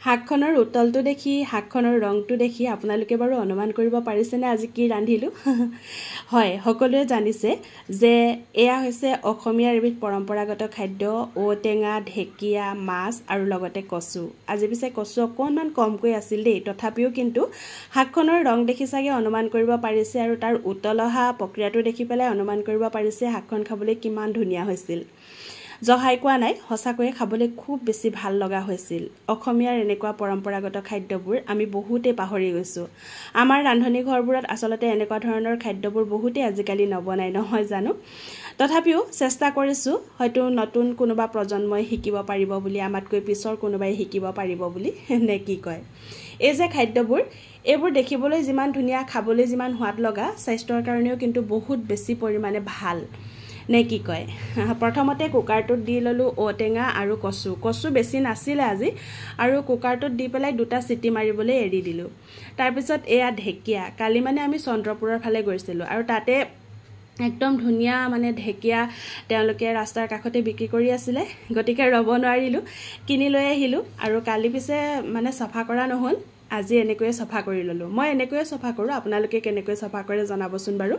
শাকখনৰ উতলটো দেখি শাকখনৰ ৰংটো দেখি আপোনালোকে বাৰু অনুমান কৰিব পাৰিছেনে আজি কি ৰান্ধিলোঁ হয় সকলোৱে জানিছে যে এয়া হৈছে অসমীয়াৰ এবিধ পৰম্পৰাগত খাদ্য ঔটেঙা ঢেকীয়া মাছ আৰু লগতে কচু আজি পিছে কচু অকণমান কমকৈ আছিল দেই তথাপিও কিন্তু শাকখনৰ ৰং দেখি চাগে অনুমান কৰিব পাৰিছে আৰু তাৰ উতল অহা প্ৰক্ৰিয়াটো দেখি পেলাই অনুমান কৰিব পাৰিছে শাকখন খাবলৈ কিমান ধুনীয়া হৈছিল জহাই কোৱা নাই হসাকৈয়ে খাবলৈ খুব বেছি ভাল লগা হৈছিল অসমীয়াৰ এনেকুৱা পৰম্পৰাগত খাদ্যবোৰ আমি বহুতে পাহৰি গৈছো আমাৰ ৰান্ধনী ঘৰবোৰত আসলতে এনেকুৱা ধৰণৰ খাদ্যবোৰ বহুতে আজিকালি নবনাই নহয় জানো তথাপিও চেষ্টা কৰিছো হয়তো নতুন কোনোবা প্ৰজন্মই শিকিব পাৰিব বুলি আমাতকৈ পিছৰ কোনোবাই শিকিব পাৰিব বুলি নে কি কয় এই যে খাদ্যবোৰ এইবোৰ দেখিবলৈ যিমান ধুনীয়া খাবলৈ যিমান সোৱাদ লগা স্বাস্থ্যৰ কাৰণেও কিন্তু বহুত বেছি পৰিমাণে ভাল নে কি কয় প্ৰথমতে কুকাৰটোত দি ললো ঔটেঙা আৰু কচু বেছি নাছিলে আজি আৰু কুকাৰটোত দি পেলাই দুটা সিটি মাৰিবলৈ এৰি দিলো তাৰ পিছত এয়া ঢেকীয়া কালি মানে আমি চন্দ্ৰপুৰৰ ফালে গৈছিলো আৰু তাতে একদম ধুনীয়া মানে ঢেকীয়া তেওঁলোকে ৰাস্তাৰ কাষতে বিক্ৰী কৰি আছিল গতিকে ৰব নোৱাৰিলো কিনি লৈ আহিলো আৰু কালি পিছে মানে সফা কৰা নহল আজি এনেকৈ সফা কৰি ললো মই এনেকৈ সফা কৰো আপোনালোকে কেনেকৈ সফা কৰে জনাবচোন বাৰু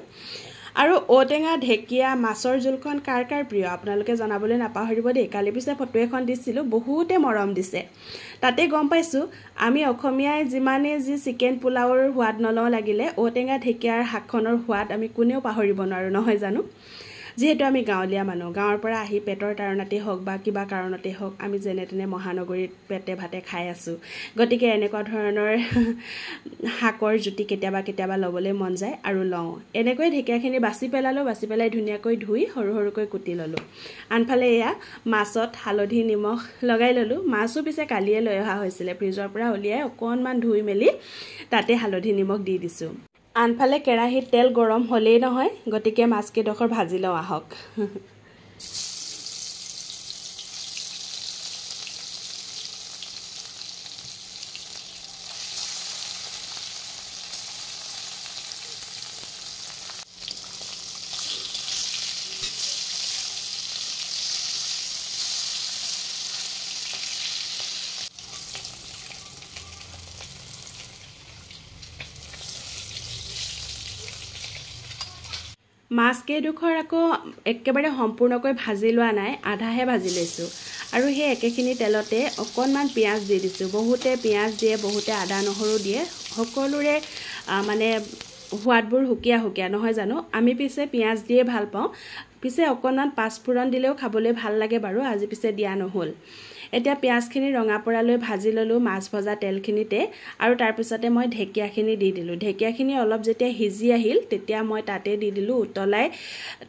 আৰু ঔটেঙা ঢেকীয়া মাছৰ জোলখন কাৰ প্ৰিয় আপোনালোকে জনাবলৈ নাপাহৰিব দেই কালি পিছে ফটো এখন দিছিলো বহুতে মৰম দিছে তাতে গম পাইছো আমি অসমীয়াই যিমানে যি চিকেন পোলাওৰ সোৱাদ নলও লাগিলে ঔটেঙা ঢেকীয়াৰ শাকখনৰ সোৱাদ আমি কোনেও পাহৰিব নোৱাৰো নহয় জানো যেহেতু আমি গাঁৱলীয়া মানুহ গাঁৱৰ পৰা আহি পেটৰ তাৰণাতে হওক বা কিবা কাৰণতে হওক আমি যেনে তেনে মহানগৰীত পেটে ভাতে খাই আছো গতিকে এনেকুৱা ধৰণৰ শাকৰ জুতি কেতিয়াবা লবলৈ মন যায় আৰু লওঁ এনেকৈ ঢেকীয়াখিনি বাছি পেলাই ধুনীয়াকৈ ধুই সৰু সৰুকৈ কুটি ললো আনফালে এয়া মাছত হালধি নিমখ লগাই ললো মাছও পিছে কালিয়ে লৈ অহা হৈছিল ফ্ৰিজৰ পৰা উলিয়াই অকণমান ধুই মেলি তাতে হালধি নিমখ দি দিছো আনফালে কেৰাহীত তেল গৰম হলেই নহয় গতিকে মাছ কেইডোখৰ ভাজি লওঁ আহক মাছ কেইডোখৰ আকৌ একেবাৰে সম্পূৰ্ণকৈ ভাজি লোৱা নাই আধাহে ভাজি লৈছো আৰু সেই একেখিনি তেলতে অকণমান পিয়াজ দি দিছো বহুতে পিয়াজ দিয়ে বহুতে আদা নহৰু দিয়ে সকলোৰে মানে সোৱাদবোৰ হুকিয়া নহয় জানো আমি পিছে পিয়াজ দিয়ে ভাল পাওঁ পিছে অকণমান পাঁচফোৰণ দিলেও খাবলৈ ভাল লাগে বাৰু আজি পিছে দিয়া নহল এতিয়া পিয়াজখিনি ৰঙা পৰালৈ ভাজি ললো মাছ ভজা তেলখিনিতে আৰু তাৰ পিছতে মই ঢেকীয়াখিনি দি দিলো ঢেকীয়াখিনি অলপ যেতিয়া হিজি আহিল তেতিয়া মই তাতে দি দিলো উতলাই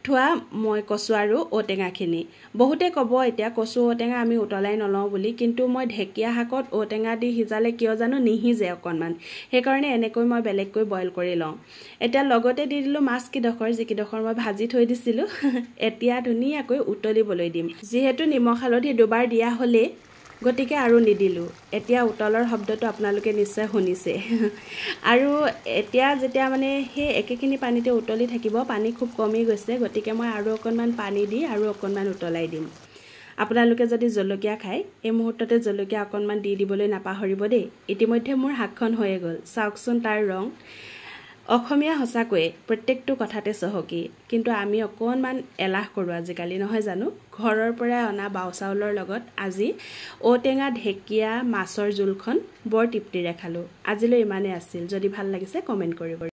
থোৱা মই কচু আৰু ঔটেঙাখিনি বহুতে ক'ব এতিয়া কচু ঔটেঙা আমি উতলাই নলওঁ বুলি কিন্তু মই ঢেকীয়া শাকত ঔটেঙা দি হিজালে কিয় জানো নিহিজে অকণমান সেইকাৰণে এনেকৈ মই বেলেগকৈ বইল কৰি লওঁ এতিয়া লগতে দি দিলো মাছ কিডোখৰ যিকিডোখৰ মই ভাজি থৈ দিছিলো এতিয়া ধুনীয়াকৈ উতলিবলৈ দিম যিহেতু নিমখ হালধি দুবাৰ দিয়া হলে গতিকে আৰু নিদিলো এতিয়া উতলৰ শব্দটো আপোনালোকে নিশ্চয় শুনিছে আৰু এতিয়া যেতিয়া মানে সেই একেখিনি পানীতে উতলি থাকিব পানী খুব কমি গৈছে গতিকে মই আৰু অকণমান পানী দি আৰু অকণমান উতলাই দিম আপোনালোকে যদি জলকীয়া খায় এই মুহূৰ্ততে জলকীয়া অকণমান দি দিবলৈ নাপাহৰিব দেই ইতিমধ্যে মোৰ শাকখন হৈয়ে গ'ল চাওকচোন তাৰ ৰং অসমীয়া হসাকৈয়ে প্ৰত্যেকটো কথাতে চহকী কিন্তু আমি অকণমান এলাহ কৰোঁ আজিকালি নহয় জানো ঘৰৰ পৰা অনা বাও চাউলৰ লগত আজি ঔটেঙা ঢেকীয়া মাছৰ জোলখন বৰ তৃপ্তিৰে খালো আজিলৈ ইমানে আছিল যদি ভাল লাগিছে কমেন্ট কৰিব